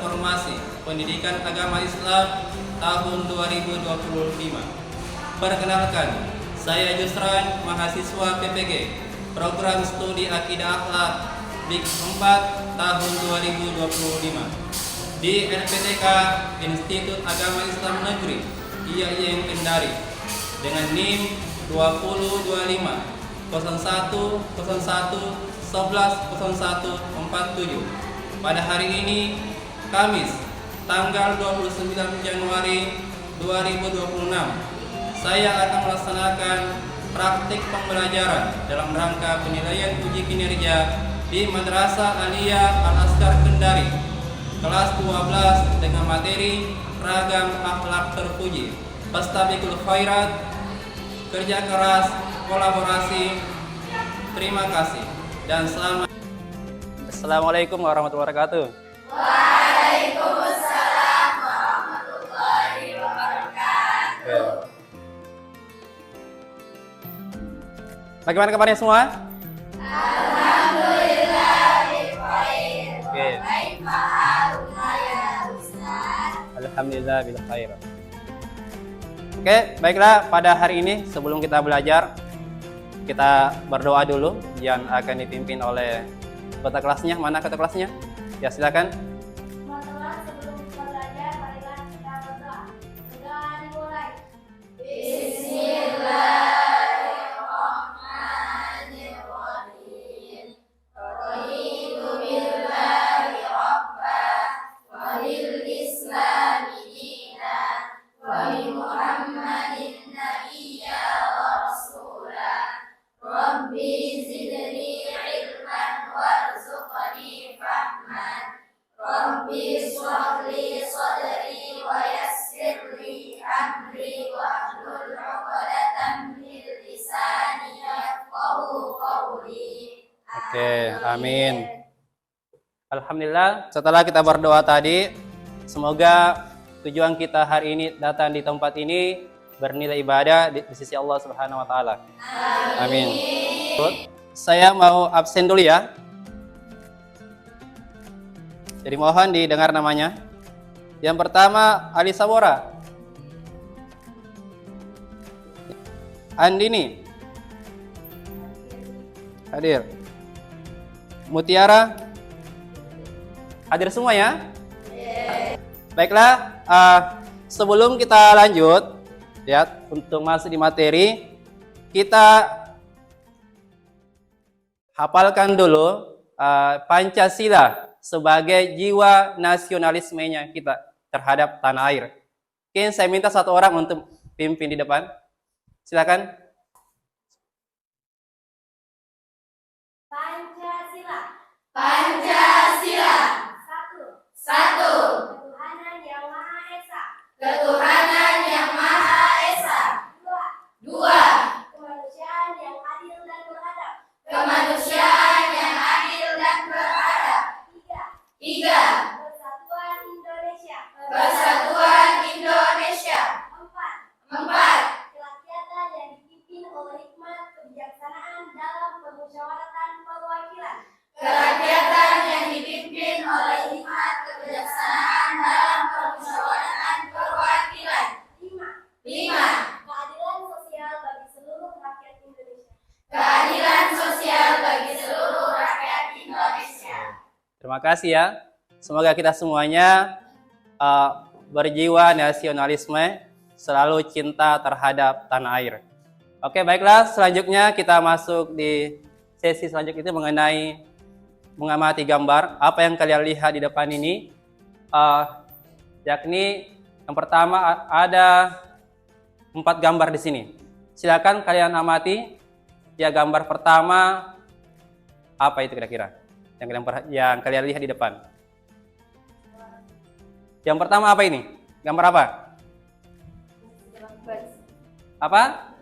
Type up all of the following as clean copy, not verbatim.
Transformasi Pendidikan Agama Islam tahun 2025. Perkenalkan, saya Yusran, mahasiswa PPG, Program Studi Akidah Akhlak BIK 4 tahun 2025 di NPTK Institut Agama Islam Negeri IAIN Kendari dengan NIM 2025 01 01 11 01 47. Pada hari ini, Kamis, tanggal 29 Januari 2026, saya akan melaksanakan praktik pembelajaran dalam rangka penilaian uji kinerja di Madrasah Aliyah Al-Azkar Kendari, kelas 12 dengan materi Ragam Akhlak Terpuji, Fastabiqul Khairat, kerja keras, kolaborasi. Terima kasih dan selamat. Assalamualaikum warahmatullahi wabarakatuh. Waalaikumsalam warahmatullahi wabarakatuh. Bagaimana kabarnya semua? Alhamdulillah bikhair. Oke. Kaifa haluna ya Ustaz? Alhamdulillah bil khair. Oke, baiklah, pada hari ini sebelum kita belajar, kita berdoa dulu yang akan dipimpin oleh ketua kelasnya. Mana ketua kelasnya? Ya, silakan. Teman-teman, sebelum kita belajar, marilah kita berdoa. Sudah dimulai. Bismillahirrahmanirrahim. Raditu billahi rabbah wa bil islami dinan wa bi Muhammadin nabiyya wa rasulah. Rabbi zidni ilman warzuqni fahman. Rabbi shrah li sadri wa yassir li amri wahlul 'uqdatam min lisani yafqahu qawli. Oke, amin. Alhamdulillah, setelah kita berdoa tadi, semoga tujuan kita hari ini datang di tempat ini bernilai ibadah di sisi Allah Subhanahu wa taala. Amin. Saya mau absen dulu ya. Jadi mohon didengar namanya. Yang pertama Ali Sawora, Andini hadir, Mutiara hadir semua ya. Baiklah, sebelum kita lanjut ya untuk masuk di materi, kita hafalkan dulu Pancasila sebagai jiwa nasionalismenya kita terhadap tanah air. Oke, saya minta satu orang untuk pimpin di depan. Silakan. Pancasila. Pancasila. Satu. Ketuhanan yang Maha Esa. Ketuhanan yang Maha Esa. Dua. Kemanusiaan yang adil dan beradab. Kemanusiaan yang adil dan beradab. Tiga. Persatuan Indonesia. Persatuan Indonesia. Empat. Kerakyatan yang dipimpin oleh hikmat kebijaksanaan dalam permusyawaratan perwakilan. Kerakyatan yang dipimpin oleh hikmat kebijaksanaan dalam permusyawaratan perwakilan. Lima. Keadilan sosial bagi seluruh rakyat Indonesia. Keadilan sosial bagi seluruh rakyat Indonesia. Terima kasih ya. Semoga kita semuanya berjiwa nasionalisme, selalu cinta terhadap tanah air. Oke, baiklah, selanjutnya kita masuk di sesi selanjutnya mengenai mengamati gambar. Apa yang kalian lihat di depan ini, yakni yang pertama ada 4 gambar di sini. Silakan kalian amati. Ya, gambar pertama apa itu kira-kira yang kalian lihat di depan? Yang pertama apa ini? Gambar apa? Apa?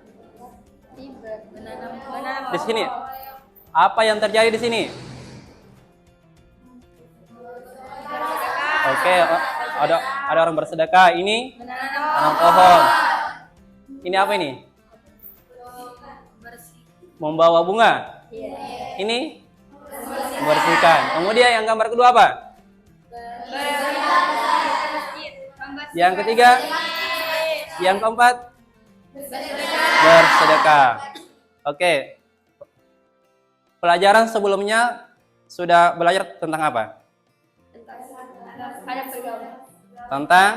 Di sini. Apa yang terjadi di sini? Oke, ada orang bersedekah. Ini tanam pohon. Ini apa ini? Membawa bunga. Ini membersihkan. Kemudian yang gambar kedua apa? Yang ketiga, yang keempat, bersedekah. Oke. Pelajaran sebelumnya sudah belajar tentang apa? Tentang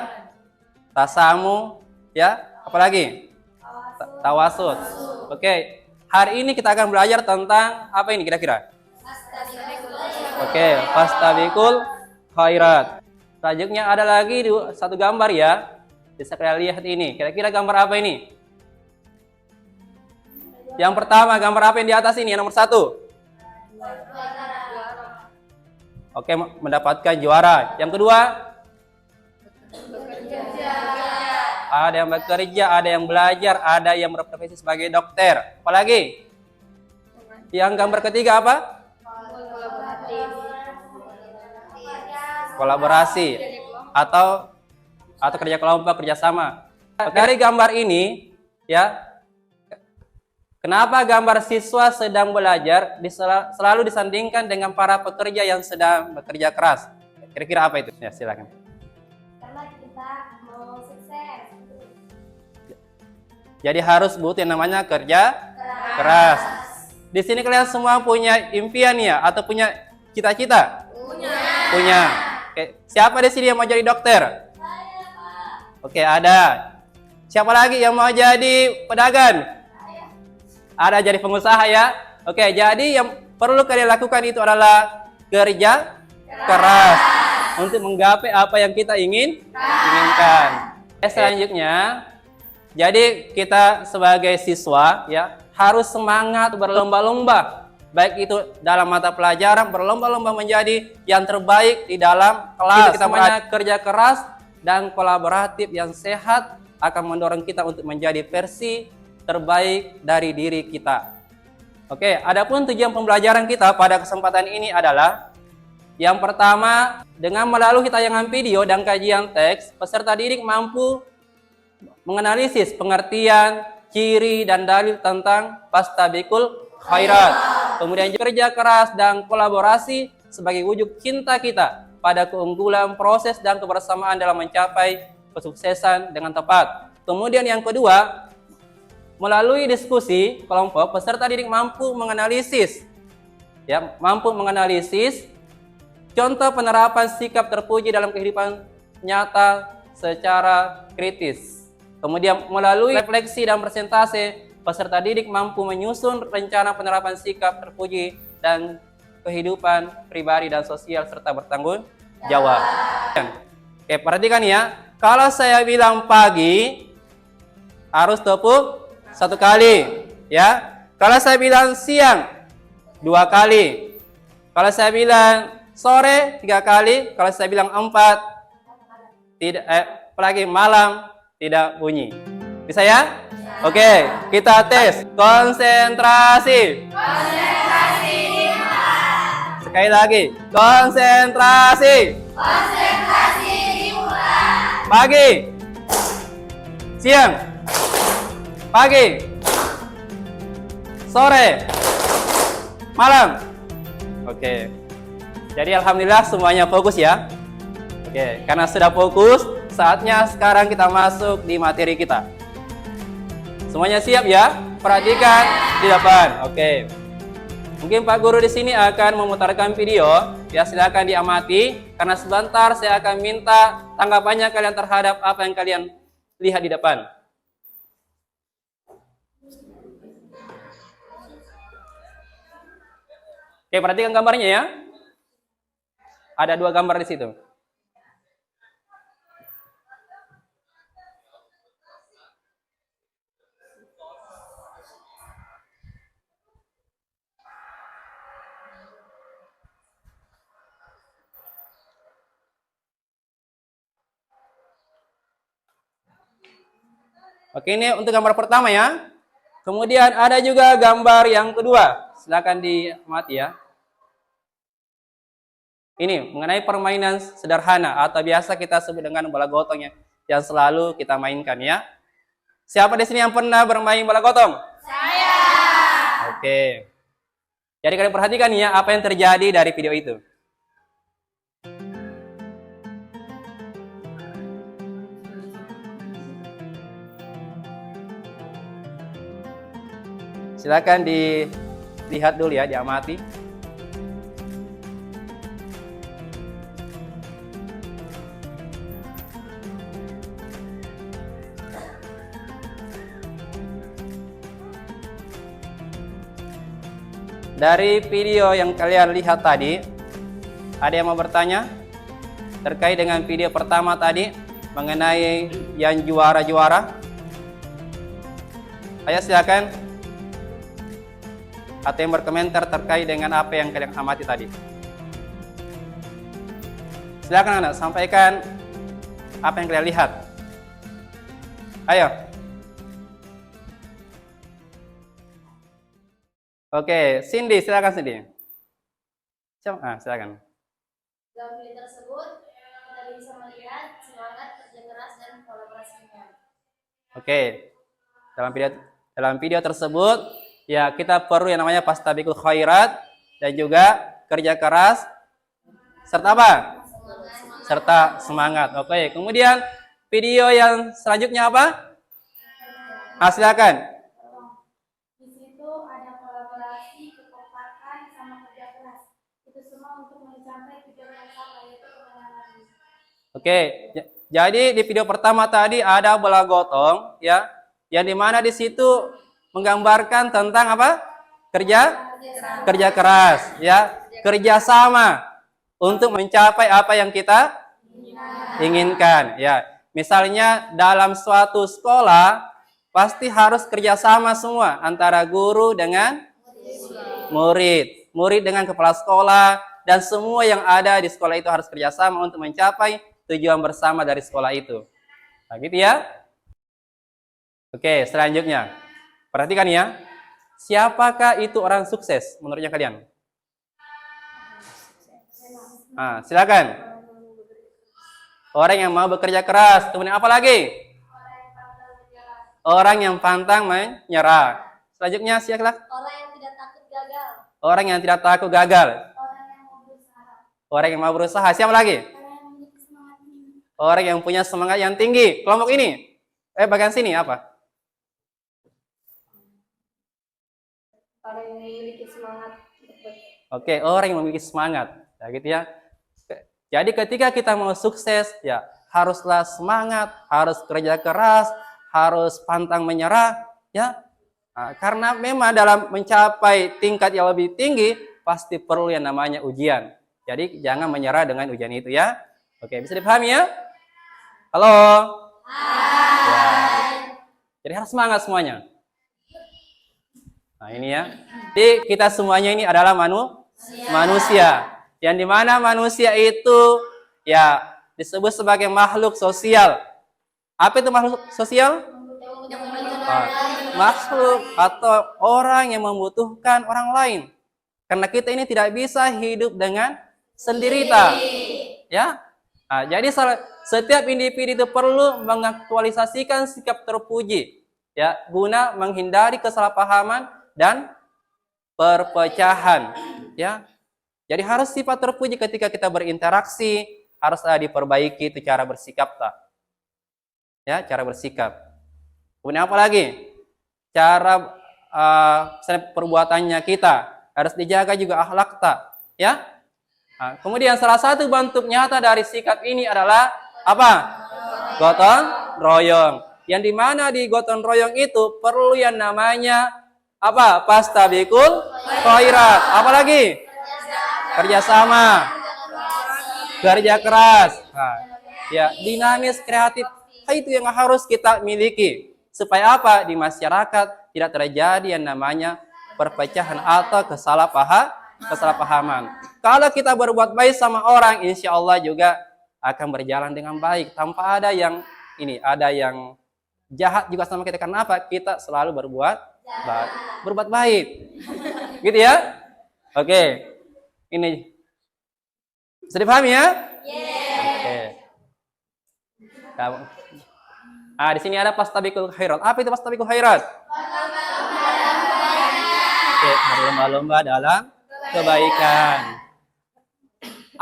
tasamu, ya. Apalagi? Tawasud. Oke. Hari ini kita akan belajar tentang apa ini kira-kira? Oke, fastabiqul khairat. Selanjutnya ada lagi satu gambar ya. Bisa kalian lihat ini. Kira-kira gambar apa ini? Yang pertama, gambar apa yang di atas ini? Yang nomor 1. Oke, mendapatkan juara. Yang kedua, ada yang bekerja, ada yang belajar, ada yang berprofesi sebagai dokter. Apalagi? Yang gambar ketiga apa? Kolaborasi atau kerja kelompok, kerjasama. Dari gambar ini, ya, kenapa gambar siswa sedang belajar selalu disandingkan dengan para pekerja yang sedang bekerja keras? Kira-kira apa itu? Ya, silakan. Karena kita mau sukses. Jadi harus butuh yang namanya kerja keras. Di sini kalian semua punya impian ya atau punya cita-cita? Punya. Oke, siapa di sini yang mau jadi dokter? Saya, Pak. Oke, ada. Siapa lagi yang mau jadi pedagang? Ada jadi pengusaha ya. Oke, jadi yang perlu kalian lakukan itu adalah kerja keras untuk menggapai apa yang kita inginkan. Selanjutnya, jadi kita sebagai siswa ya harus semangat berlomba-lomba. Baik itu dalam mata pelajaran, berlomba-lomba menjadi yang terbaik di dalam kelas. Kita punya kerja keras dan kolaboratif yang sehat akan mendorong kita untuk menjadi versi terbaik dari diri kita. Oke, adapun tujuan pembelajaran kita pada kesempatan ini adalah yang pertama, dengan melalui tayangan video dan kajian teks, peserta didik mampu menganalisis pengertian, ciri, dan dalil tentang fastabiqul khairat. Kemudian kerja keras dan kolaborasi sebagai wujud cinta kita pada keunggulan proses dan kebersamaan dalam mencapai kesuksesan dengan tepat. Kemudian yang kedua, melalui diskusi kelompok, peserta didik mampu menganalisis contoh penerapan sikap terpuji dalam kehidupan nyata secara kritis. Kemudian melalui refleksi dan presentase, peserta didik mampu menyusun rencana penerapan sikap terpuji dan kehidupan pribadi dan sosial serta bertanggung jawab. Oke, perhatikan ya. Kalau saya bilang pagi, harus tepuk 1 kali, ya. Kalau saya bilang siang, 2 kali. Kalau saya bilang sore, 3 kali. Kalau saya bilang 4, tidak. Apalagi malam, tidak bunyi. Bisa ya? Oke, kita tes. Konsentrasi. Konsentrasi dimulai. Sekali lagi. Konsentrasi. Konsentrasi dimulai. Pagi. Siang. Pagi. Sore. Malam. Oke. Jadi alhamdulillah semuanya fokus ya. Oke, karena sudah fokus, saatnya sekarang kita masuk di materi kita. Semuanya siap ya? Perhatikan di depan. Oke. Mungkin Pak Guru di sini akan memutarkan video. Ya, silakan diamati. Karena sebentar saya akan minta tanggapannya kalian terhadap apa yang kalian lihat di depan. Oke, perhatikan gambarnya ya. Ada 2 gambar di situ. Oke, ini untuk gambar pertama ya. Kemudian ada juga gambar yang kedua. Silakan diamati ya. Ini mengenai permainan sederhana atau biasa kita sebut dengan bola gotong yang selalu kita mainkan ya. Siapa di sini yang pernah bermain bola gotong? Saya. Oke. Jadi kalian perhatikan ya apa yang terjadi dari video itu. Silakan dilihat dulu ya, diamati. Dari video yang kalian lihat tadi, ada yang mau bertanya terkait dengan video pertama tadi mengenai yang juara-juara? Ayo silakan. Atau yang berkomentar terkait dengan apa yang kalian amati tadi. Silakan anak, sampaikan apa yang kalian lihat. Ayo. Oke, Cindy, silakan Cindy. Silakan. Dalam video tersebut, kita bisa melihat semangat kerja keras dan kolaborasinya. Oke. Dalam video tersebut, ya kita perlu yang namanya fastabiqul khairat dan juga kerja keras serta apa? Serta semangat. Oke. Kemudian video yang selanjutnya apa? Silakan. Di situ ada kolaborasi, kekompakan, sama kerja keras. Itu semua untuk mencapai tujuan yang sama, yaitu kemenangan. Oke, jadi di video pertama tadi ada bola gotong, ya, yang dimana di situ menggambarkan tentang apa? Kerja keras, ya, kerjasama untuk mencapai apa yang kita inginkan, ya. Misalnya dalam suatu sekolah pasti harus kerjasama semua antara guru dengan murid dengan kepala sekolah, dan semua yang ada di sekolah itu harus kerjasama untuk mencapai tujuan bersama dari sekolah itu. Nah, gitu ya. Oke, selanjutnya. Perhatikan ya. Siapakah itu orang sukses menurutnya kalian? Silakan. Orang yang mau bekerja keras. Kemudian apa lagi? Orang yang pantang menyerah. Selanjutnya silakan. Orang yang tidak takut gagal. Orang yang tidak takut gagal. Orang yang mau berusaha. Orang yang mau berusaha. Siapa lagi? Orang yang memiliki semangat tinggi. Orang yang punya semangat yang tinggi. Kelompok ini. Bagian sini apa? Orang yang memiliki semangat. Oke, orang yang memiliki semangat. Ya, gitu ya. Jadi ketika kita mau sukses, ya haruslah semangat, harus kerja keras, harus pantang menyerah, ya. Nah, karena memang dalam mencapai tingkat yang lebih tinggi pasti perlu yang namanya ujian. Jadi jangan menyerah dengan ujian itu ya. Oke, bisa dipahami ya? Halo. Hai. Ya. Jadi harus semangat semuanya. Nah, ini ya. Jadi kita semuanya ini adalah manusia. Yang dimana manusia itu ya disebut sebagai makhluk sosial. Apa itu makhluk sosial? Makhluk atau orang yang membutuhkan orang lain. Karena kita ini tidak bisa hidup dengan sendirian. Ya. Nah, jadi setiap individu itu perlu mengaktualisasikan sikap terpuji, ya, guna menghindari kesalahpahaman dan perpecahan, ya. Jadi harus sifat terpuji ketika kita berinteraksi, harus diperbaiki itu cara bersikap tak. Ya, cara bersikap. Kemudian apa lagi? Cara perbuatannya kita harus dijaga juga akhlak tak, ya. Nah, kemudian salah satu bentuk nyata dari sikap ini adalah apa? Gotong royong. Yang dimana di gotong royong itu perlu yang namanya apa? Fastabiqul khairat. Apa lagi? Kerjasama, kerja keras, nah, ya dinamis, kreatif. Itu yang harus kita miliki supaya apa? Di masyarakat tidak terjadi yang namanya perpecahan atau kesalahpahaman. Kalau kita berbuat baik sama orang, insya Allah juga akan berjalan dengan baik tanpa ada yang jahat juga sama kita. Karena apa? Kita selalu berbuat baik, gitu ya? Oke. Ini bisa dipahami ya? Oke. Di sini ada fastabiqul khairat. Apa itu fastabiqul khairat? Oke, berlomba-lomba dalam kebaikan.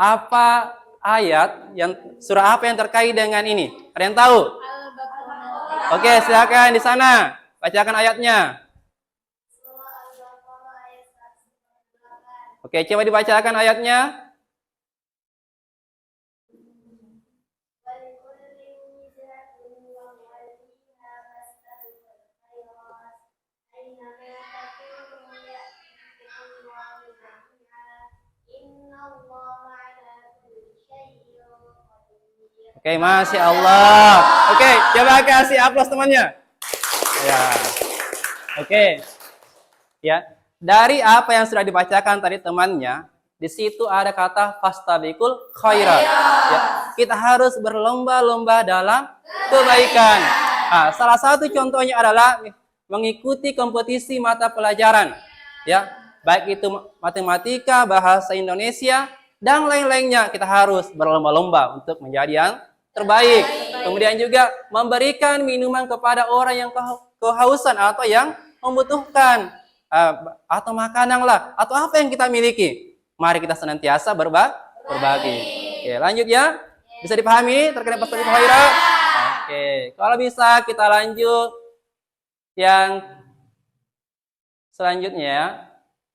Apa ayat surah apa yang terkait dengan ini? Ada yang tahu? Oke, silakan di sana bacakan ayatnya. Oke, coba dibacakan ayatnya. Oke, Masya Allah. Oke, coba kasih aplaus temannya. Ya. Oke. Ya. Dari apa yang sudah dibacakan tadi temannya, di situ ada kata fastabiqul khairat. Ya. Kita harus berlomba-lomba dalam kebaikan. Nah, salah satu contohnya adalah mengikuti kompetisi mata pelajaran. Ya, baik itu matematika, bahasa Indonesia, dan lain-lainnya. Kita harus berlomba-lomba untuk menjadi yang terbaik. Kemudian juga memberikan minuman kepada orang yang kehausan atau yang membutuhkan, atau makanan lah, atau apa yang kita miliki. Mari kita senantiasa berbagi. Oke, lanjut ya. Bisa dipahami terkait fastabiqul khairat? Oke, kalau bisa kita lanjut yang selanjutnya,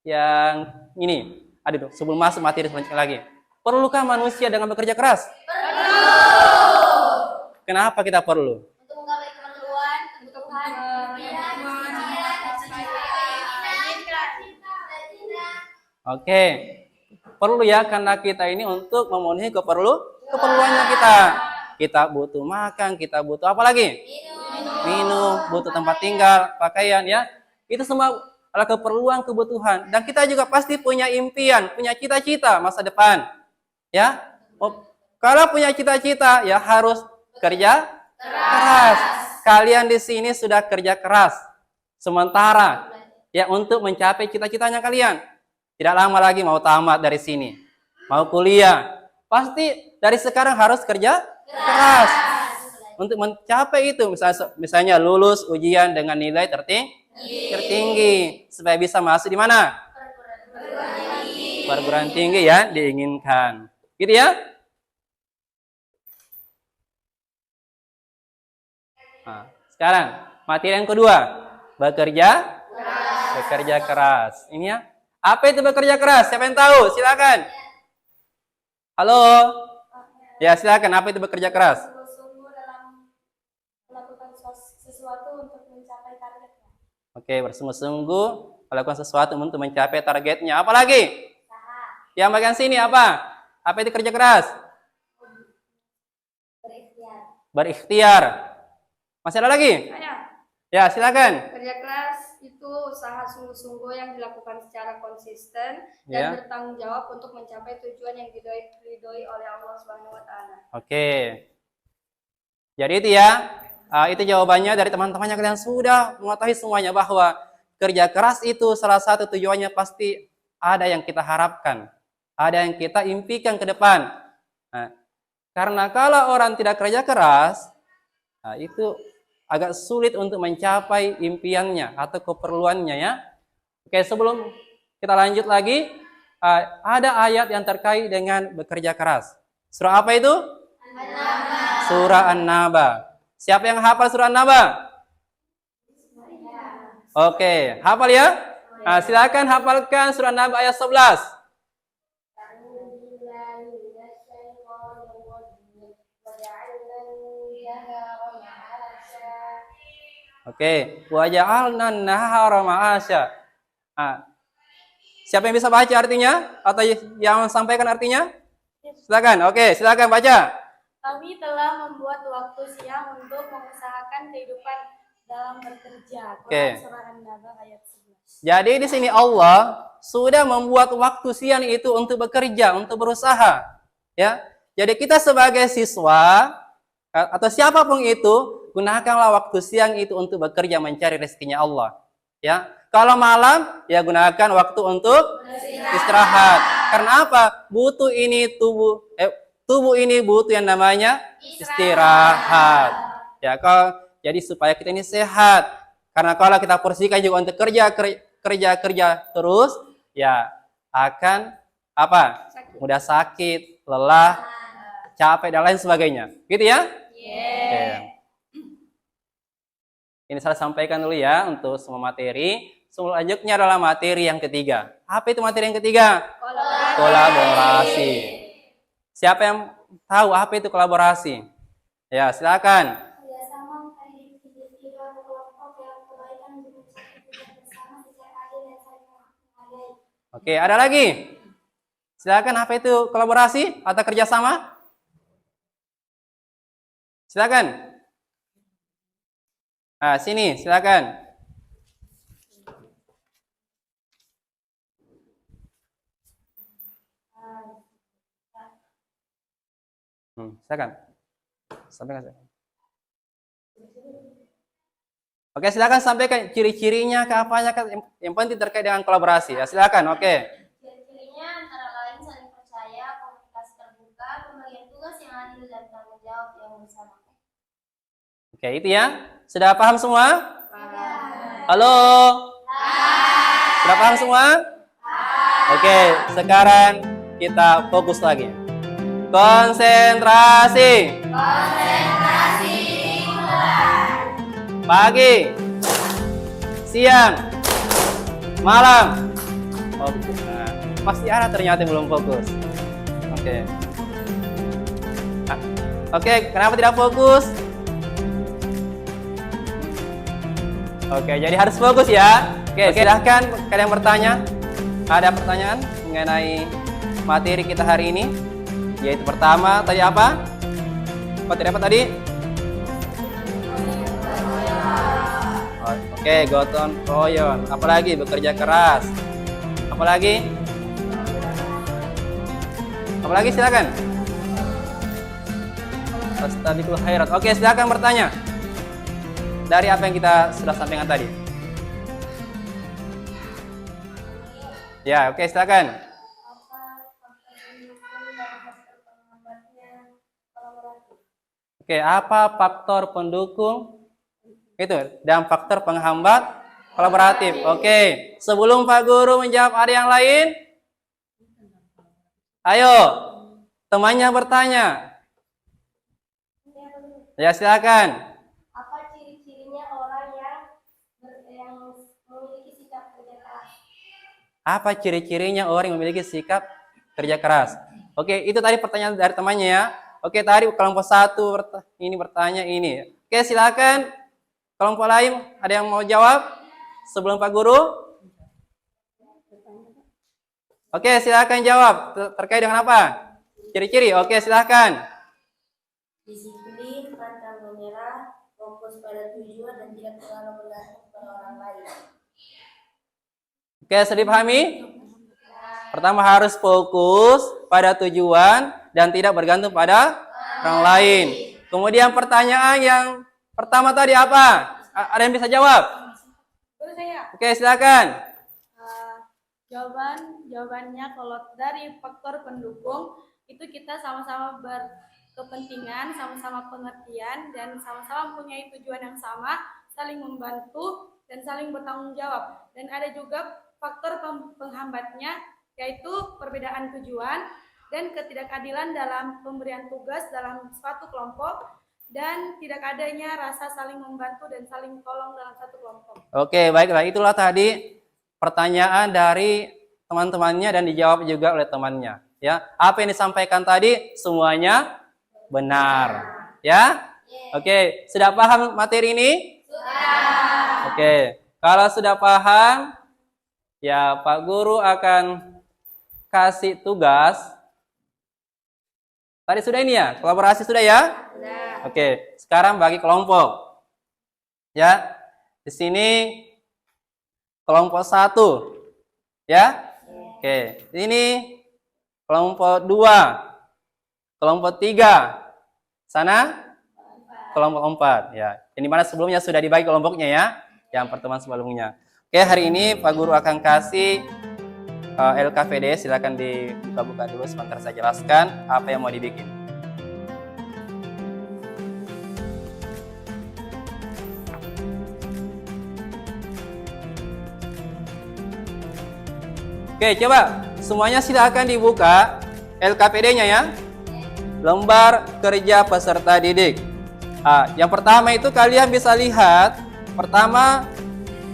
yang ini. Aduh, sebelum masuk materi selanjutnya lagi. Perlukah manusia dengan bekerja keras? Kenapa kita perlu? Untuk menggapai keperluan, kebutuhan, Oke, perlu ya, karena kita ini untuk memenuhi keperluannya kita. Kita butuh makan, kita butuh apa lagi? Minum, butuh tempat tinggal, pakaian ya. Itu semua adalah keperluan, kebutuhan. Dan kita juga pasti punya impian, punya cita-cita masa depan. Ya, kalau punya cita-cita ya harus kerja keras. Kalian di sini sudah kerja keras sementara ya untuk mencapai cita-citanya kalian. Tidak lama lagi mau tamat dari sini, mau kuliah. Pasti dari sekarang harus kerja keras untuk mencapai itu. Misalnya lulus ujian dengan nilai tertinggi supaya bisa masuk di mana? Perguruan tinggi ya diinginkan. Gitu ya? Nah, sekarang materi yang kedua, bekerja keras. Ini ya. Apa itu bekerja keras? Siapa yang tahu? Silakan. Halo. Ya, silakan. Apa itu bekerja keras? bersungguh-sungguh dalam melakukan sesuatu untuk mencapai targetnya. Oke, bersungguh-sungguh melakukan sesuatu untuk mencapai targetnya. Apa lagi? Yang bagian sini apa? Apa itu kerja keras? Berikhtiar. Masih ada lagi? Ya, silakan. Kerja keras itu usaha sungguh-sungguh yang dilakukan secara konsisten dan Ya. bertanggung jawab untuk mencapai tujuan yang diridhoi oleh Allah Subhanahu wa taala. Oke. Jadi itu ya. Itu jawabannya dari teman-teman yang kalian sudah mengetahui semuanya bahwa kerja keras itu salah satu tujuannya pasti ada yang kita harapkan, ada yang kita impikan ke depan. Nah, karena kalau orang tidak kerja keras, itu agak sulit untuk mencapai impiannya atau keperluannya ya. Oke, sebelum kita lanjut lagi, ada ayat yang terkait dengan bekerja keras. Surah apa itu? Surah An-Naba. Siapa yang hafal surah An-Naba? Oke, hafal ya? Nah, silakan hafalkan surah An-Naba ayat 11. Oke, wa ja'alna an-nahara ma'asya. Siapa yang bisa baca artinya atau yang sampaikan artinya? Silakan. Oke, silakan baca. Kami telah membuat waktu siang untuk mengusahakan kehidupan dalam bekerja. Oke. Surah An-Naba ayat 11. Jadi di sini Allah sudah membuat waktu siang itu untuk bekerja, untuk berusaha. Ya. Jadi kita sebagai siswa atau siapapun itu, gunakanlah waktu siang itu untuk bekerja mencari rezekinya Allah. Ya. Kalau malam, ya gunakan waktu untuk istirahat. Karena apa? Tubuh ini butuh yang namanya istirahat. Ya, jadi supaya kita ini sehat. Karena kalau kita porsikan juga untuk kerja terus, ya akan apa? Mudah sakit, lelah, capek dan lain sebagainya. Gitu ya? Oke. Ini saya sampaikan dulu ya untuk semua materi. selanjutnya adalah materi yang ketiga. Apa itu materi yang ketiga? Kolaborasi. Kolaborasi. Siapa yang tahu apa itu kolaborasi? Ya, silakan. Kerjasama mencari individu atau kelompok dalam kebaikan untuk mencapai tujuan bersama secara adil dan saling menghargai. Oke, ada lagi? Silakan, apa itu kolaborasi atau kerjasama? Silakan. Nah, sini, silakan. Silakan. Sampaikan. Oke, silakan sampaikan ciri-cirinya, ke apanya, yang penting terkait dengan kolaborasi. Ya, silakan. Oke. Ciri-cirinya antara lain saling percaya, komunikasi terbuka, pembagian tugas yang adil dan tanggung jawab yang bersama. Oke, itu ya. Sudah paham semua? Halo? Sudah paham semua? Oke, sekarang kita fokus lagi. Konsentrasi. Pagi, siang, malam. Oke, nah, pasti ada ternyata yang belum fokus. Oke. Oke, kenapa tidak fokus? Oke, jadi harus fokus ya. Oke, silahkan kalian bertanya. Ada pertanyaan mengenai materi kita hari ini? Yaitu pertama, tadi apa? Materi apa tadi? Oke, gotong royong. Apalagi bekerja keras. Apalagi? Apalagi silakan. Fastabiqul khairat. Oke, silakan bertanya. Dari apa yang kita sudah sampaikan tadi? Ya, oke, silakan. Oke, apa faktor pendukung itu dan faktor penghambat kolaboratif? Oke, sebelum Pak Guru menjawab, ada yang lain? Ayo, temannya bertanya. Ya, silakan. Apa ciri-cirinya orang yang memiliki sikap kerja keras? Apa ciri-cirinya orang yang memiliki sikap kerja keras? Oke, itu tadi pertanyaan dari temannya ya. Oke, tadi kelompok satu ini bertanya ini. Oke, silakan. Kelompok lain ada yang mau jawab sebelum Pak Guru? Oke, silakan jawab. Terkait dengan apa? Ciri-ciri. Oke, silakan. Disiplin, pantang menyerah, fokus pada tujuan dan tidak terlalu bergantung pada orang lain. Oke, sudah dipahami? Pertama harus fokus pada tujuan dan tidak bergantung pada orang lain. Kemudian pertanyaan yang pertama tadi apa? Ada yang bisa jawab? Boleh saya? Oke, silakan. Jawabannya kalau dari faktor pendukung itu kita sama-sama berkepentingan, sama-sama pengertian, dan sama-sama mempunyai tujuan yang sama, saling membantu dan saling bertanggung jawab. Dan ada juga faktor penghambatnya, yaitu perbedaan tujuan dan ketidakadilan dalam pemberian tugas dalam suatu kelompok, dan tidak adanya rasa saling membantu dan saling tolong dalam satu kelompok. Oke, baiklah. Itulah tadi pertanyaan dari teman-temannya dan dijawab juga oleh temannya. Ya, apa yang disampaikan tadi semuanya benar. Ya, oke. Sudah paham materi ini? Sudah. Oke, kalau sudah paham, ya Pak Guru akan kasih tugas. Tadi sudah ini ya, kolaborasi sudah ya? Sudah. Oke, sekarang bagi kelompok. Ya, di sini kelompok 1. Ya? Oke, ini kelompok 2. Kelompok 3. Sana? Kelompok 4. Ya, ini mana sebelumnya sudah dibagi kelompoknya ya, yang pertemuan sebelumnya. Oke, hari ini Pak Guru akan kasih LKPD, silakan dibuka-buka dulu sebentar saya jelaskan apa yang mau dibikin. Oke, coba semuanya silakan dibuka LKPD-nya ya. Lembar kerja peserta didik. Yang pertama itu kalian bisa lihat, pertama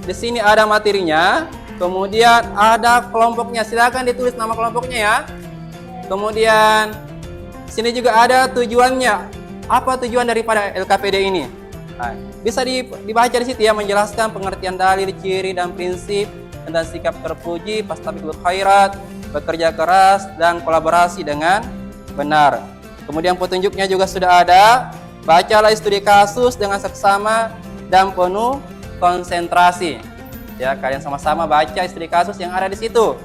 di sini ada materinya, kemudian ada kelompoknya. Silakan ditulis nama kelompoknya ya. Kemudian sini juga ada tujuannya. Apa tujuan daripada LKPD ini? Nah, bisa dibaca di situ ya, menjelaskan pengertian dalil, ciri dan prinsip tentang sikap terpuji, fastabiqul khairat, bekerja keras dan kolaborasi dengan benar. Kemudian petunjuknya juga sudah ada. Bacalah studi kasus dengan seksama dan penuh konsentrasi. Ya, kalian sama-sama baca studi kasus yang ada di situ.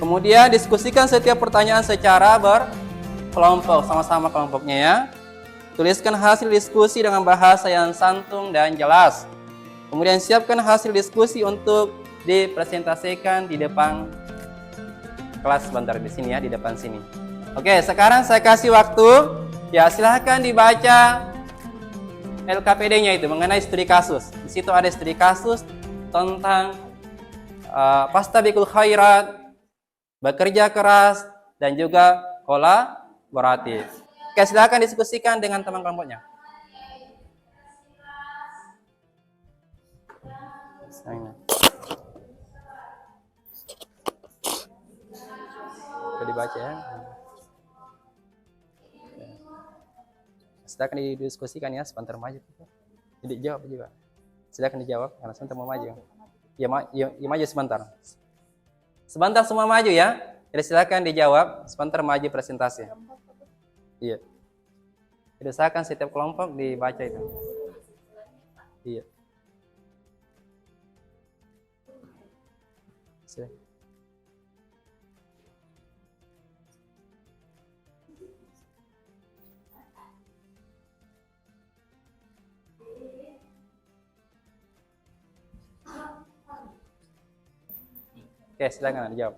Kemudian diskusikan setiap pertanyaan secara berkelompok, sama-sama kelompoknya ya. Tuliskan hasil diskusi dengan bahasa yang santun dan jelas. Kemudian siapkan hasil diskusi untuk dipresentasikan di depan kelas sebentar di sini ya, di depan sini. Oke, sekarang saya kasih waktu. Ya, silahkan dibaca LKPD-nya itu mengenai studi kasus. Di situ ada studi kasus tentang fastabiqul khairat, bekerja keras, dan juga kolaboratif. Oke, silahkan diskusikan dengan teman kelompoknya. Sudah dibaca ya. Silakan didiskusikan ya, sebentar maju. Jadi jawab juga. Silakan dijawab karena sebentar mau maju. Ya, maju sebentar. Sebentar semua maju ya. Jadi silakan dijawab, sebentar maju presentasi. Iya. Jadi usahakan setiap kelompok dibaca itu. Iya. Silakan. Oke, silakan dijawab.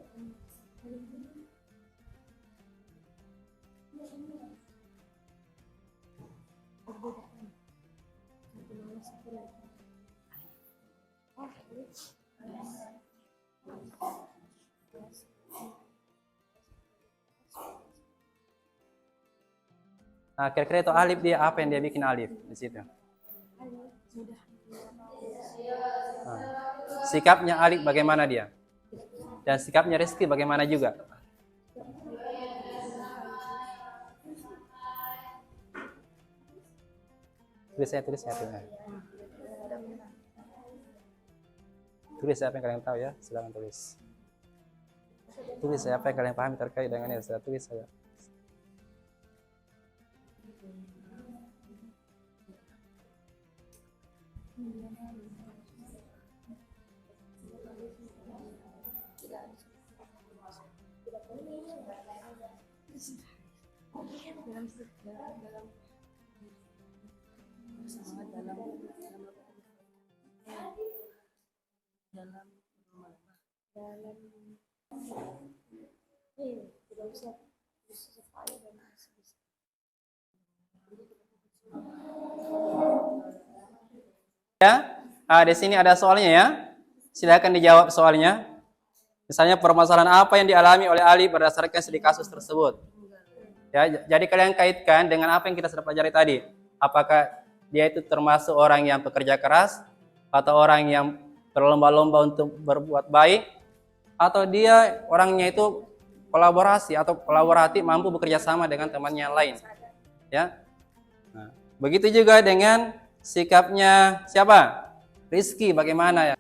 Nah, kira-kira itu alif dia apa yang dia bikin alif di situ? Nah, sikapnya alif bagaimana dia? Dan sikapnya Rizky bagaimana juga? Tulis ya. Tulis apa yang kalian tahu ya, silakan tulis. Tulis apa yang kalian pahami terkait dengan ini, saya tulis saja. Ya, di sini ada soalnya ya. Silakan dijawab soalnya. Misalnya permasalahan apa yang dialami oleh Ali berdasarkan studi kasus tersebut. Ya, jadi kalian kaitkan dengan apa yang kita sudah pelajari tadi. Apakah dia itu termasuk orang yang pekerja keras atau orang yang berlomba-lomba untuk berbuat baik, atau dia orangnya itu kolaborasi atau kolaboratif, mampu bekerja sama dengan temannya yang lain. Ya. Nah, begitu juga dengan sikapnya siapa? Rizky bagaimana ya?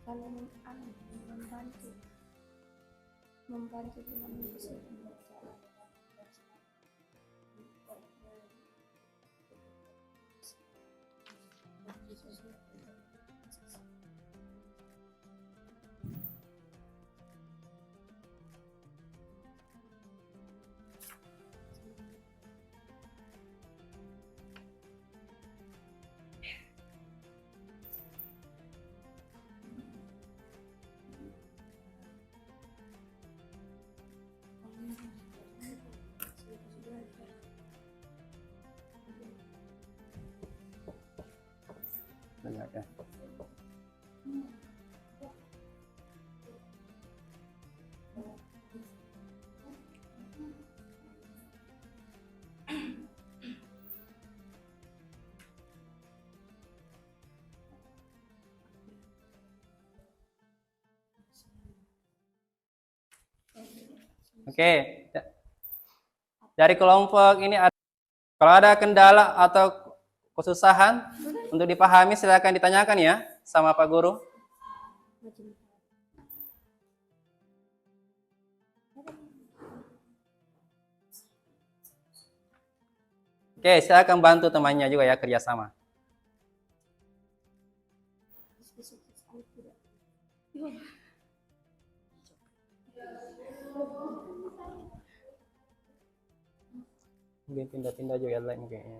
Kalau membantu dengan Oke. Oke, dari kelompok ini kalau ada kendala atau kesusahan untuk dipahami silakan ditanyakan ya sama Pak Guru. Oke, silakan bantu temannya juga ya kerjasama. Mungkin pindah-pindah juga lain kayaknya.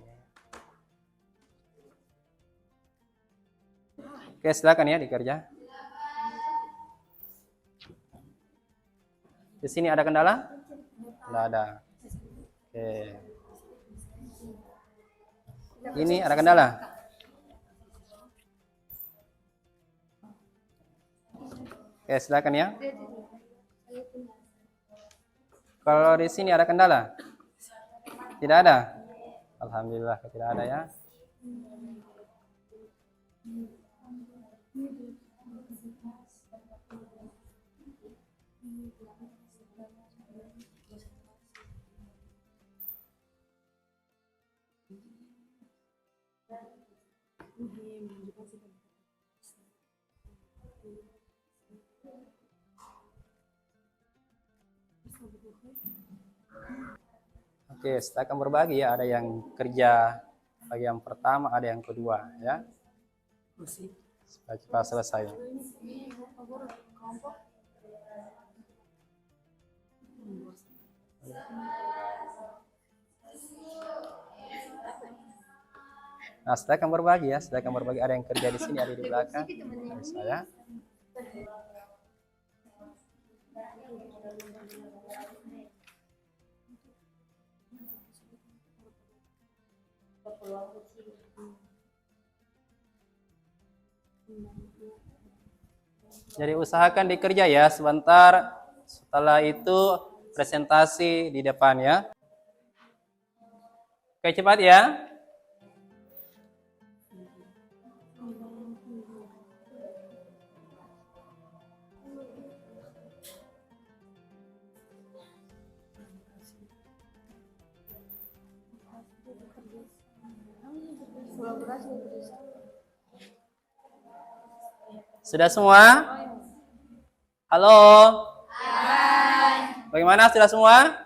Oke, silakan ya dikerja. Di sini ada kendala? Tidak ada. Oke. Ini ada kendala? Oke, silakan ya. Kalau di sini ada kendala? Tidak ada? Alhamdulillah tidak ada ya. Oke, kita akan berbagi ya. Ada yang kerja bagian pertama, ada yang kedua ya. Supaya cepat selesai. Nah, saya akan berbagi ya. Saya akan berbagi. Ada yang kerja di sini, ada di belakang. Dari saya. Jadi usahakan dikerja ya sebentar. Setelah itu presentasi di depan ya. Oke, cepat ya. Sudah semua? Halo? Bagaimana, sudah semua?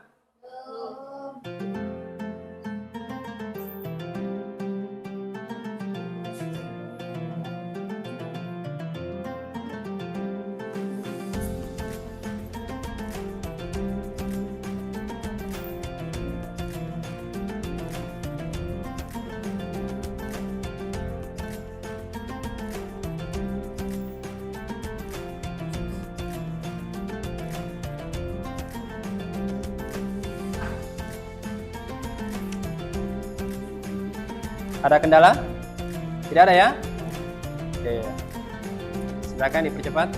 Ada kendala? Tidak ada ya? Oke. Silakan dipercepat.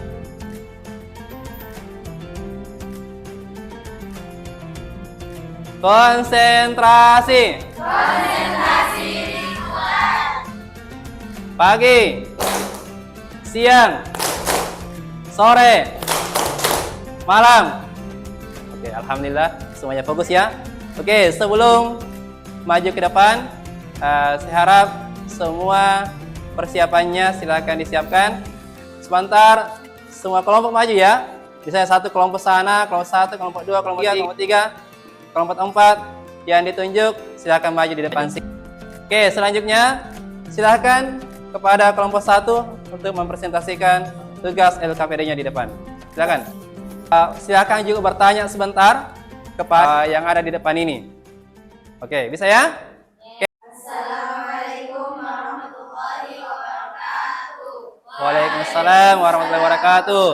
Konsentrasi. Konsentrasi. Pagi, siang, sore, malam. Oke, alhamdulillah semuanya fokus ya. Oke, sebelum maju ke depan, saya harap semua persiapannya silakan disiapkan. Sebentar, semua kelompok maju ya. Bisa satu kelompok sana, kelompok satu, kelompok dua, kelompok tiga, kelompok empat. Yang ditunjuk silakan maju di depan sini. Oke, selanjutnya silakan kepada kelompok satu untuk mempresentasikan tugas LKPD-nya di depan. Silakan. Silakan juga bertanya sebentar kepada yang ada di depan ini. Oke, bisa ya? Waalaikumsalam warahmatullahi wabarakatuh.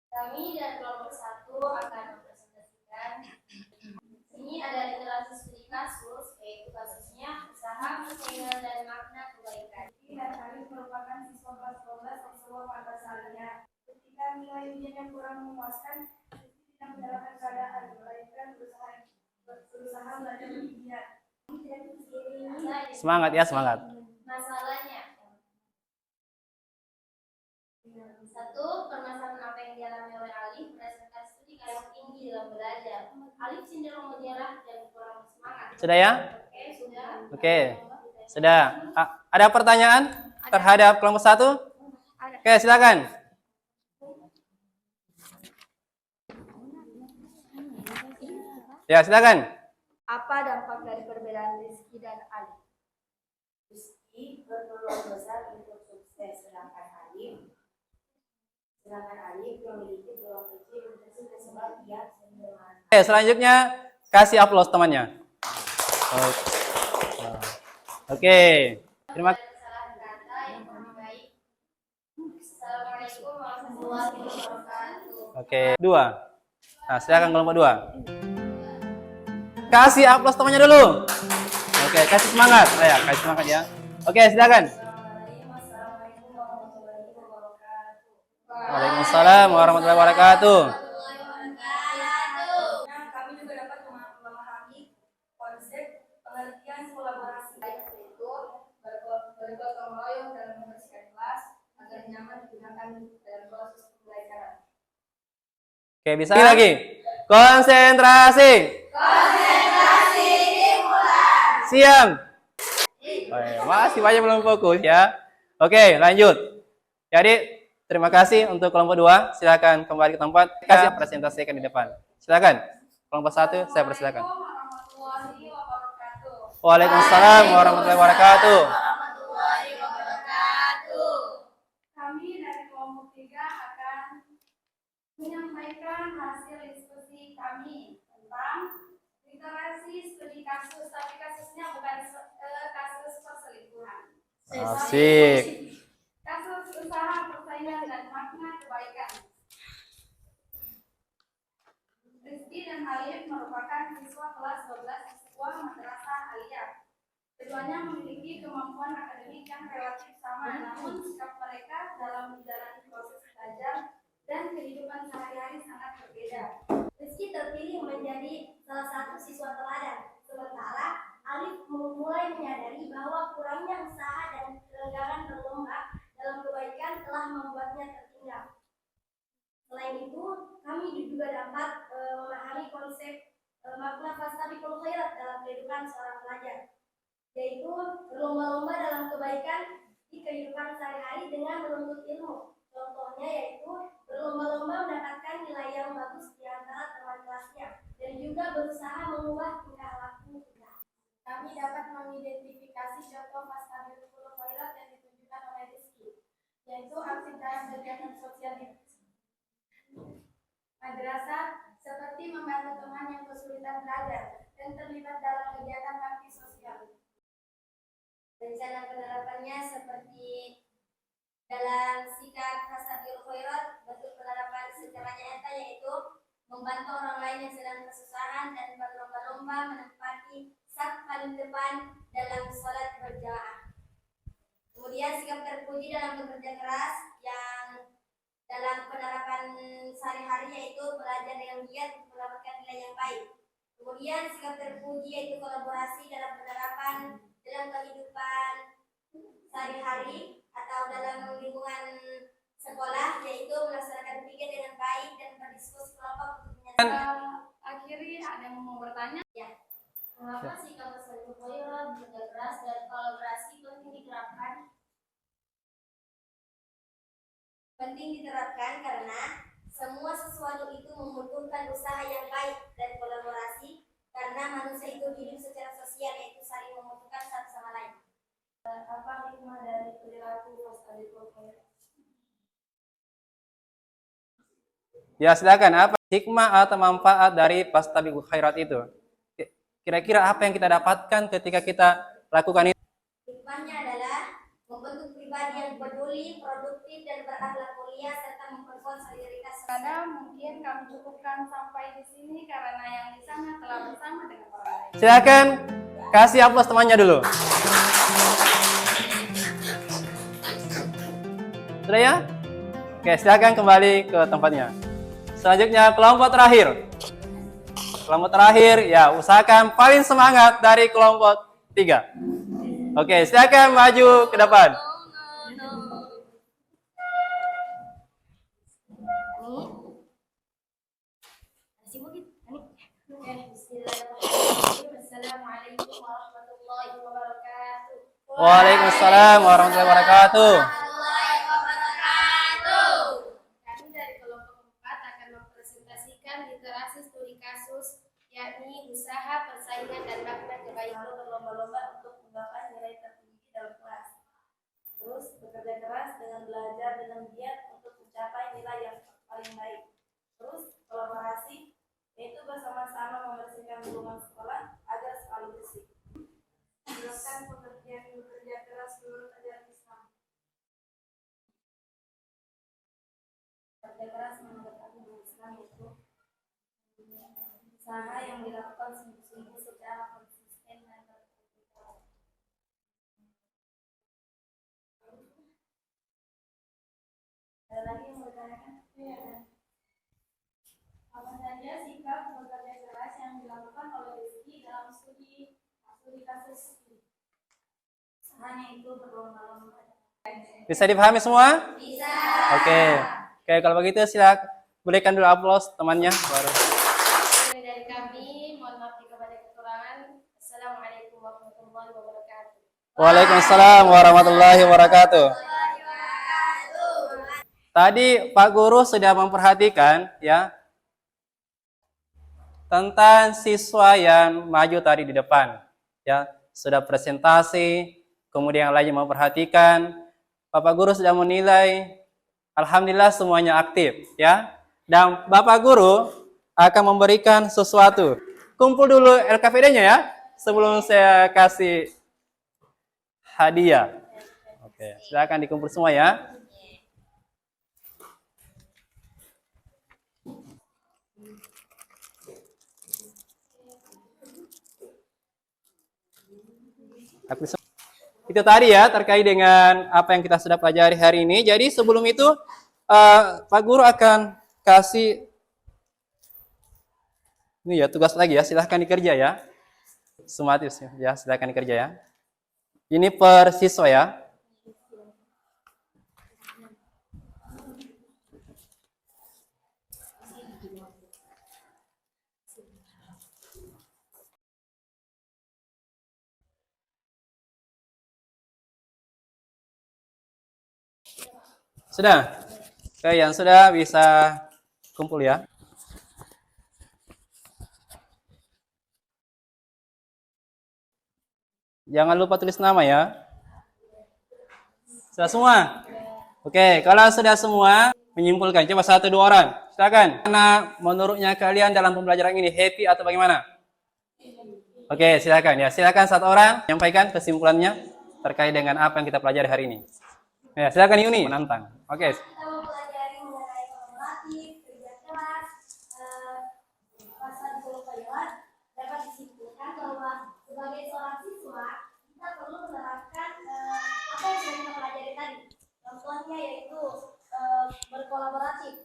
Kami dari kelompok 1 akan mempresentasikan. Ini ada literasi studi kasus, yaitu kasusnya usaha persaingan dan siswa kelas 12 di seluruh madrasahnya. Ketika nilai ujiannya kurang memuaskan, tidak menyalahkan keadaan, melainkan berusaha belajar lebih giat. Semangat ya, semangat. Masalahnya. Satu, permasalahan apa yang dialami oleh Alif berdasarkan studi kasus tinggi dalam belajar. Alif cenderung menyerah dan kurang semangat. Sudah ya? Oke, sudah. Oke. Sudah. Ada pertanyaan terhadap kelompok 1? Oke, silakan. Ya, silakan. Apa dampak dari perbedaan Rizky dan Alif? Rizky berpeluang besar untuk sukses, sedangkan Alif memiliki peluang kecil untuk sukses sebab dia sederhana. Oke, selanjutnya kasih aplaus temannya. Oke. Terima kasih. Kesalahan kata yang lebih baik. Assalamualaikum warahmatullahi wabarakatuh. Oke, 2. Nah, silakan kelompok 2. Kasih aplaus temannya dulu. Oke, kasih semangat. Ya, kasih semangat ya. Oke, silakan. Assalamualaikum warahmatullahi wabarakatuh. Waalaikumsalam warahmatullahi wabarakatuh. Nah, kami juga dapat memahami konsep pengertian kolaborasi. Yaitu bergotong royong dalam membersihkan kelas agar nyaman digunakan dalam proses pembelajaran. Oke, bisa lagi. Konsentrasi. Siap. Masih banyak belum fokus ya. Oke, lanjut. Jadi, terima kasih untuk kelompok 2. Silakan kembali ke tempat. Kasih presentasikan di depan. Silakan. Kelompok 1, saya persilakan. Warahmatullahi wabarakatuh. Waalaikumsalam warahmatullahi wabarakatuh. Kami dari kelompok 3 akan menyampaikan hasil diskusi kami tentang literasi studi kasus, tapi kasusnya bukan kasus perselingkuhan. Asik. Kasus usaha persaingan dan makna kebaikan. Rizky dan Alif merupakan siswa kelas 12 di sebuah madrasah aliyah. Keduanya memiliki kemampuan akademik yang relatif sama, namun sikap mereka dalam menjalani proses belajar dan kehidupan sehari-hari sangat berbeda. Rizky terpilih menjadi salah satu siswa teladan, sementara Alif mulai menyadari bahwa kurangnya usaha dan keengganan berlomba dalam kebaikan telah membuatnya tertinggal. Selain itu, kami juga dapat memahami konsep makna fastabiqul khairat dalam kehidupan seorang pelajar, yaitu berlomba-lomba dalam kebaikan di kehidupan sehari-hari dengan menuntut ilmu. Contohnya yaitu berlomba-lomba mendapatkan nilai yang bagus di antara teman kelasnya dan juga berusaha mengubah tingkah laku kita. Kami dapat mengidentifikasi contoh fastabiqul khairat yang ditunjukkan oleh Rizky, yaitu aktif dalam kegiatan sosial di madrasah seperti membantu teman yang kesulitan belajar dan terlibat dalam kegiatan bakti sosial. Rencana penerapannya seperti dalam sikap fastabiqul khairat, bentuk penerapan secara nyata yaitu membantu orang lain yang sedang kesusahan dan berlomba-lomba menempati saf paling depan dalam sholat berjamaah. Kemudian sikap terpuji dalam bekerja keras yang dalam penerapan sehari-hari yaitu belajar dengan giat untuk mendapatkan nilai yang baik. Kemudian sikap terpuji yaitu kolaborasi dalam penerapan dalam kehidupan sehari-hari atau dalam lingkungan sekolah yaitu melaksanakan pikir dengan baik dan berdiskusi kelompok untuk menyelesaikan. Akhirnya ada yang mau bertanya? Mengapa sikap fastabiqul khairat, bekerja keras dan kolaborasi penting diterapkan? Penting diterapkan karena semua sesuatu itu membutuhkan usaha yang baik dan kolaborasi karena manusia itu hidup secara sosial yaitu saling membutuhkan satu sama lain. Apa hikmah dari perilaku fastabiqul khairat? Ya, silakan. Apa hikmah atau manfaat dari fastabiqul khairat itu? Kira-kira apa yang kita dapatkan ketika kita lakukan itu? Hikmahnya adalah membentuk pribadi yang peduli, produktif, dan berakhlak mulia serta memperkuat solidaritas. Mungkin kami cukupkan sampai di sini karena yang di sana telah bersama dengan orang lain. Silakan kasih aplaus temannya dulu. Sudah ya? Oke, silakan kembali ke tempatnya. Selanjutnya kelompok terakhir. Kelompok terakhir, ya usahakan paling semangat dari kelompok 3. Oke, silakan maju ke depan. Bismillahirrahmanirrahim. Assalamualaikum warahmatullahi wabarakatuh. Waalaikumsalam warahmatullahi wabarakatuh. Kami dari kelompok 4 akan mempresentasikan literasi studi kasus, yakni usaha, persaingan, dan makna kebaikan. Berlomba-lomba untuk menggapai nilai tertinggi dalam kelas. Terus bekerja keras dengan belajar dengan giat untuk mencapai nilai yang paling baik. Terus kolaborasi, yaitu bersama-sama membersihkan lingkungan sekolah agar selalu bersih. Menerapkan pengertian bekerja keras menurut ajaran Islam. Bekerja keras menurut ajaran Islam itu usaha yang dilakukan sungguh-sungguh secara konsisten dan berkelanjutan. Ada lagi yang mau ditanyakan? Iya. Apa saja sikap bekerja keras yang dilakukan oleh Rizky dalam studi kasus ini? Usahanya itu berlomba-lomba. Bisa dipahami semua? Bisa. Oke. Oke, kalau begitu silakan berikan dulu aplaus temannya baru. Dari kami, mohon maaf jika ada kekurangan. Assalamualaikum warahmatullahi wabarakatuh. Waalaikumsalam warahmatullahi wabarakatuh. Tadi Pak Guru sudah memperhatikan ya tentang siswa yang maju tadi di depan. Ya, sudah presentasi, kemudian yang lainnya memperhatikan. Bapak Guru sudah menilai, alhamdulillah semuanya aktif ya. Dan Bapak Guru akan memberikan sesuatu. Kumpul dulu LKPD-nya ya sebelum saya kasih hadiah. Oke, silakan dikumpul semua ya. Itu tadi ya terkait dengan apa yang kita sudah pelajari hari ini. Jadi sebelum itu Pak Guru akan kasih ini ya tugas lagi ya. Silahkan dikerja ya. Sumatif ya, silahkan dikerja ya. Ini per siswa ya. Sudah? Oke, yang sudah bisa kumpul ya. Jangan lupa tulis nama ya. Sudah semua? Oke, kalau sudah semua, menyimpulkan. Coba 1-2 orang. Silakan. Karena menurutnya kalian dalam pembelajaran ini happy atau bagaimana? Oke, silakan ya. Silakan 1 orang menyampaikan kesimpulannya terkait dengan apa yang kita pelajari hari ini. Ya, silakan Yuni menantang. Oke. Kita mempelajari mengenai kolaboratif, kerja keras, pasar lewat dapat disimpulkan bahwa sebagai seorang siswa kita perlu menerapkan apa yang sudah kita pelajari tadi. Contohnya yaitu berkolaboratif,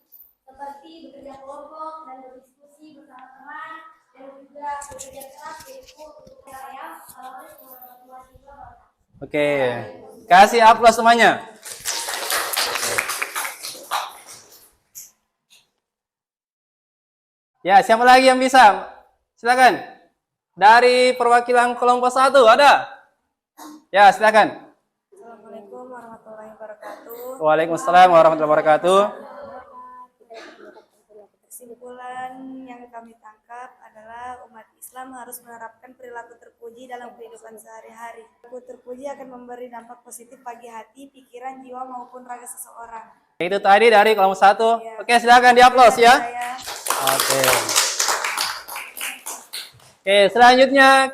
seperti bekerja kelompok dan berdiskusi bersama teman, dan juga bekerja keras yaitu untuk karya harus memperkuat juga. Oke. Kasih aplaus semuanya. Ya, siapa lagi yang bisa? Silakan. Dari perwakilan kelompok 1 ada? Ya, silakan. Assalamualaikum warahmatullahi wabarakatuh. Waalaikumsalam warahmatullahi wabarakatuh. Kesimpulan yang kami tangkap adalah umat Islam harus menerapkan perilaku terpuji dalam kehidupan sehari-hari. Perilaku terpuji akan memberi dampak positif bagi hati, pikiran, jiwa maupun raga seseorang. Itu tadi dari kelompok 1. Oke, silakan diaplaus ya. Oke. Oke, selanjutnya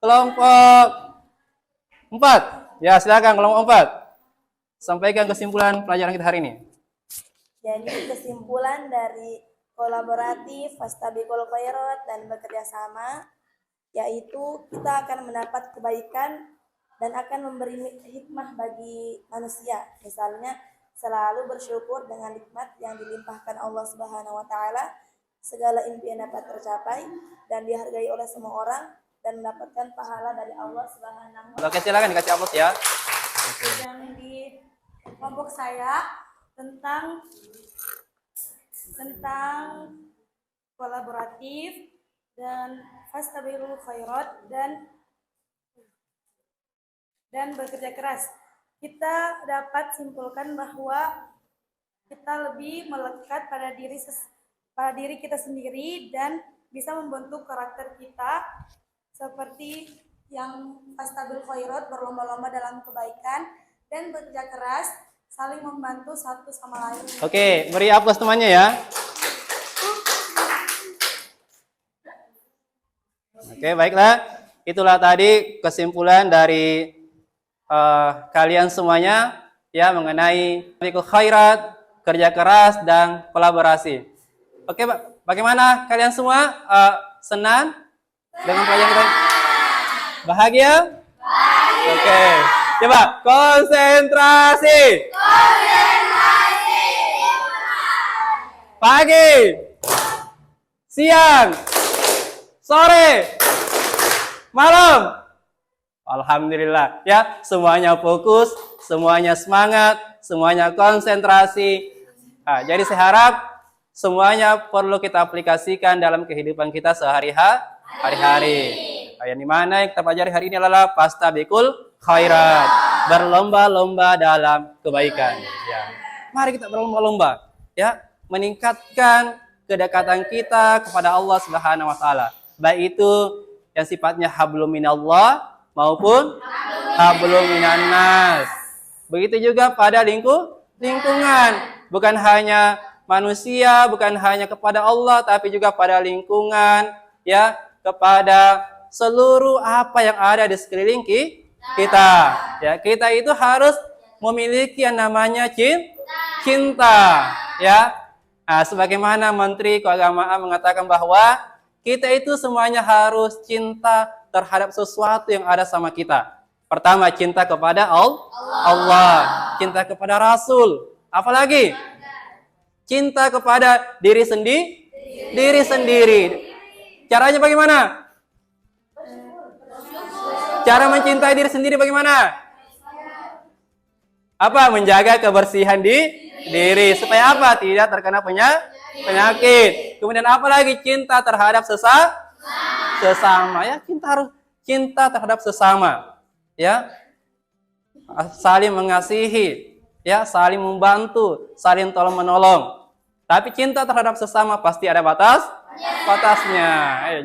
kelompok 4. Ya, silakan kelompok 4. Sampaikan kesimpulan pelajaran kita hari ini. Jadi kesimpulan dari kolaboratif, fastabiqul khairat, dan bekerja sama, yaitu kita akan mendapat kebaikan dan akan memberi hikmah bagi manusia. Misalnya selalu bersyukur dengan nikmat yang dilimpahkan Allah Subhanahu wa taala, segala impian dapat tercapai dan dihargai oleh semua orang dan mendapatkan pahala dari Allah Subhanahu wa taala. Oke, silakan dikasih aplaus ya. Yang di kelompok saya tentang kolaboratif dan fastabiqul khairat dan bekerja keras. Kita dapat simpulkan bahwa kita lebih melekat pada diri kita sendiri dan bisa membentuk karakter kita seperti yang fastabiqul khairat, berlomba-lomba dalam kebaikan, dan bekerja keras, saling membantu satu sama lain. Oke, beri aplaus temannya ya. Oke, baiklah. Itulah tadi kesimpulan dari kalian semuanya ya mengenai khairat, kerja keras dan kolaborasi. Oke, bagaimana kalian semua? Senang dengan pelajaran kita? Bahagia? Oke. Coba konsentrasi. Pagi, siang, sore, malam. Alhamdulillah ya, semuanya fokus, semuanya semangat, semuanya konsentrasi. Nah, jadi saya harap semuanya perlu kita aplikasikan dalam kehidupan kita sehari-hari. Yang dimana yang kita pelajari hari ini adalah fastabiqul khairat, berlomba-lomba dalam kebaikan. Ya. Mari kita berlomba-lomba, ya, meningkatkan kedekatan kita kepada Allah Subhanahu wa taala. Baik itu yang sifatnya hablum minallah maupun hablum minannas. Begitu juga pada lingkungan, bukan hanya manusia, bukan hanya kepada Allah, tapi juga pada lingkungan, ya, kepada seluruh apa yang ada di sekeliling kita. Ya, kita itu harus memiliki yang namanya cinta, ya. Nah, sebagaimana Menteri Keagamaan mengatakan bahwa kita itu semuanya harus cinta terhadap sesuatu yang ada sama kita. Pertama, cinta kepada Allah, cinta kepada Rasul, apalagi cinta kepada diri sendiri. Caranya bagaimana? Cara mencintai diri sendiri bagaimana? Apa? Menjaga kebersihan diri supaya apa? Tidak terkena penyakit. Kemudian apa lagi? Cinta terhadap sesama, ya. Kita harus cinta terhadap sesama, ya. Saling mengasihi, ya, saling membantu, saling tolong menolong. Tapi cinta terhadap sesama pasti ada batasnya.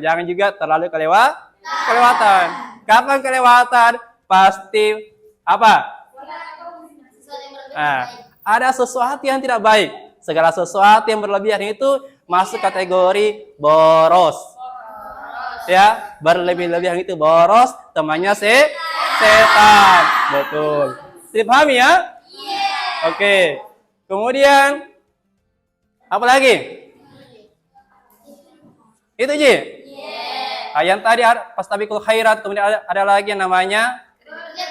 Jangan juga terlalu kelewatan. Kapan kelewatan? Pasti apa? Nah, ada sesuatu yang tidak baik. Segala sesuatu yang berlebihan itu masuk kategori boros. Ya, berlebih-lebihan itu boros, temannya setan. Betul. Dipahami ya? Oke. Kemudian apa lagi? Itu Ji. Yang tadi fastabiqul khairat, kemudian ada lagi yang namanya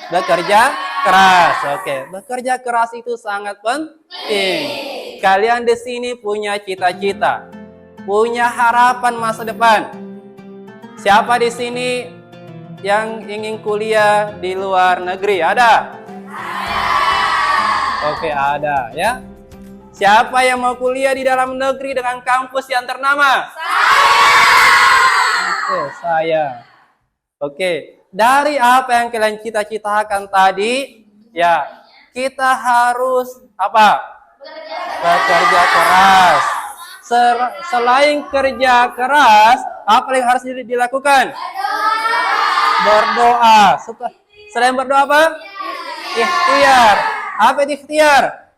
bekerja keras. Oke, bekerja keras itu sangat penting. Kalian di sini punya cita-cita, punya harapan masa depan. Siapa di sini yang ingin kuliah di luar negeri? Ada? Oke, ada ya. Siapa yang mau kuliah di dalam negeri dengan kampus yang ternama? Oke, saya. Oke, dari apa yang kalian cita-citakan tadi, ya, kita harus apa? Bekerja keras. Selain kerja keras, apa yang harus dilakukan? Berdoa. Selain berdoa apa? Ikhtiar. Apa itu ikhtiar?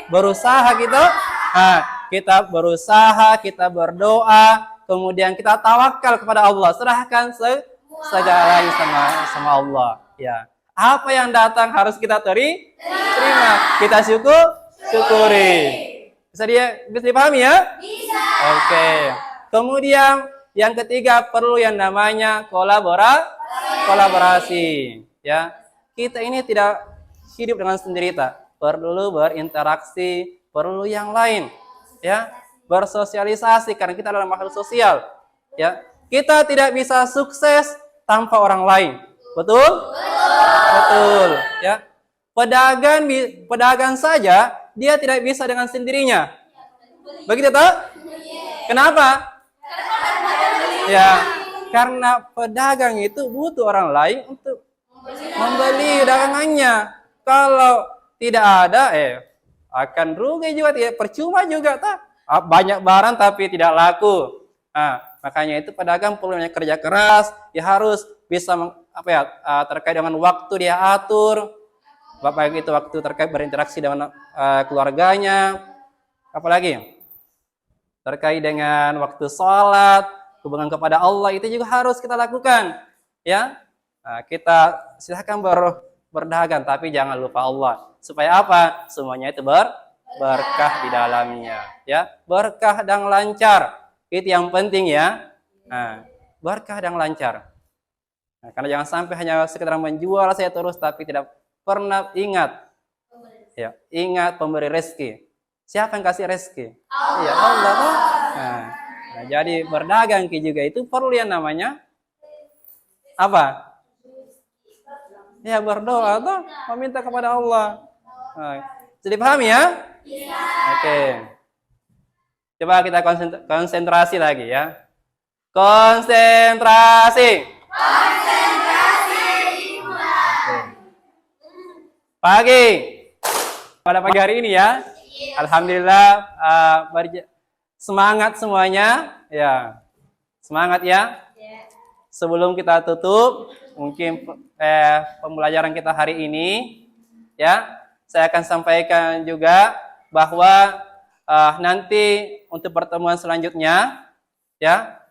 Berusaha gitu. Nah, kita berusaha, kita berdoa, kemudian kita tawakal kepada Allah, serahkan segalanya sama Allah. Ya, apa yang datang harus kita terima, kita syukuri. Bisa dipahami ya? Bisa. Oke. Kemudian yang ketiga perlu yang namanya kolaborasi. Ya, kita ini tidak hidup dengan sendiri tak. Perlu berinteraksi, perlu yang lain, ya, bersosialisasi karena kita adalah makhluk sosial, ya. Kita tidak bisa sukses tanpa orang lain, betul? Betul, ya. Pedagang saja dia tidak bisa dengan sendirinya, begitu tak? Kenapa? Ya, karena pedagang itu butuh orang lain untuk membeli dagangannya. Kalau tidak ada, akan rugi juga, tidak percuma juga, tak? Banyak barang tapi tidak laku. Nah, makanya itu pedagang perlu kerja keras, dia harus bisa terkait dengan waktu dia atur, baik itu waktu terkait berinteraksi dengan keluarganya, apalagi terkait dengan waktu sholat, hubungan kepada Allah itu juga harus kita lakukan, ya. Nah, kita silahkan berdagang, tapi jangan lupa Allah. Supaya apa? Semuanya itu berkah di dalamnya, ya. Berkah dan lancar, itu yang penting, ya. Nah, berkah dan lancar. Nah, karena jangan sampai hanya sekedar menjual saya terus, tapi tidak pernah ingat, ya, ingat pemberi rezeki. Siapa yang kasih rezeki? Ya Allah. Nah, jadi berdagang juga itu perlu yang namanya apa? Ya, berdoa atau meminta kepada Allah. Nah, jadi paham ya? Oke. Coba kita konsentrasi lagi, ya. Konsentrasi. Pagi. Pada pagi hari ini, ya. Alhamdulillah, semangat semuanya, ya. Semangat, ya. Sebelum kita tutup, mungkin pembelajaran kita hari ini, ya, saya akan sampaikan juga bahwa nanti untuk pertemuan selanjutnya, ya,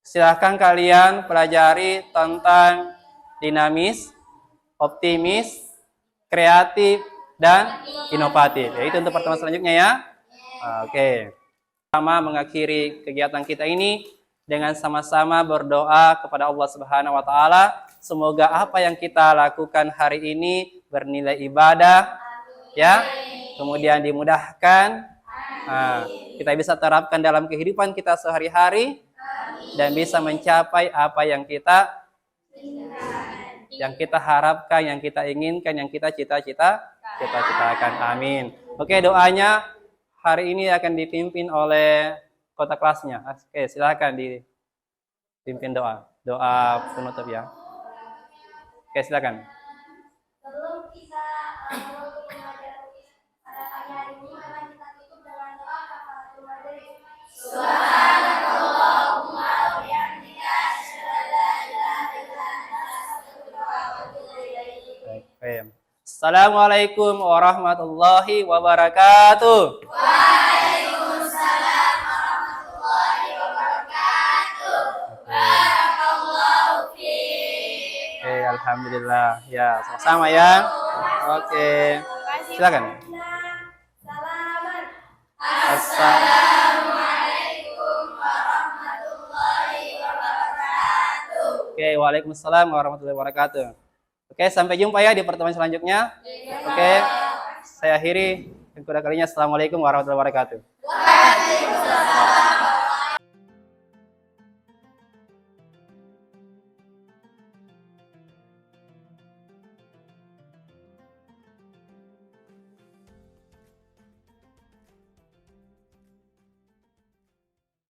silahkan kalian pelajari tentang dinamis, optimis, kreatif, dan inovatif. Yaitu untuk pertemuan selanjutnya, ya. Oke. Sama mengakhiri kegiatan kita ini dengan sama-sama berdoa kepada Allah Subhanahu wa taala, semoga apa yang kita lakukan hari ini bernilai ibadah, ya. Kemudian dimudahkan. Kita bisa terapkan dalam kehidupan kita sehari-hari dan bisa mencapai apa yang kita harapkan, yang kita inginkan, yang kita cita-citakan. Amin. Oke, doanya hari ini akan dipimpin oleh kota kelasnya. Oke, silakan dipimpin doa penutup, ya. Oke, silakan. Sebelum kita menutup pembelajaran pada pagi hari ini, mari kita tutup dengan doa kafaratul majelis. Subhanallahumma wa bihamdika asyhadu an la ilaha illa anta astaghfiruka wa atubu ilaik. Baik. Assalamualaikum warahmatullahi wabarakatuh. Waalaikumsalam warahmatullahi wabarakatuh. Barakallahu fiik. Oke, alhamdulillah. Ya, sama-sama, ya. Oke. Silakan. Salaman. Assalamualaikum warahmatullahi wabarakatuh. Oke, waalaikumsalam warahmatullahi wabarakatuh. Oke, sampai jumpa, ya, di pertemuan selanjutnya. Oke, saya akhiri. Kedua kalinya, assalamualaikum warahmatullahi wabarakatuh.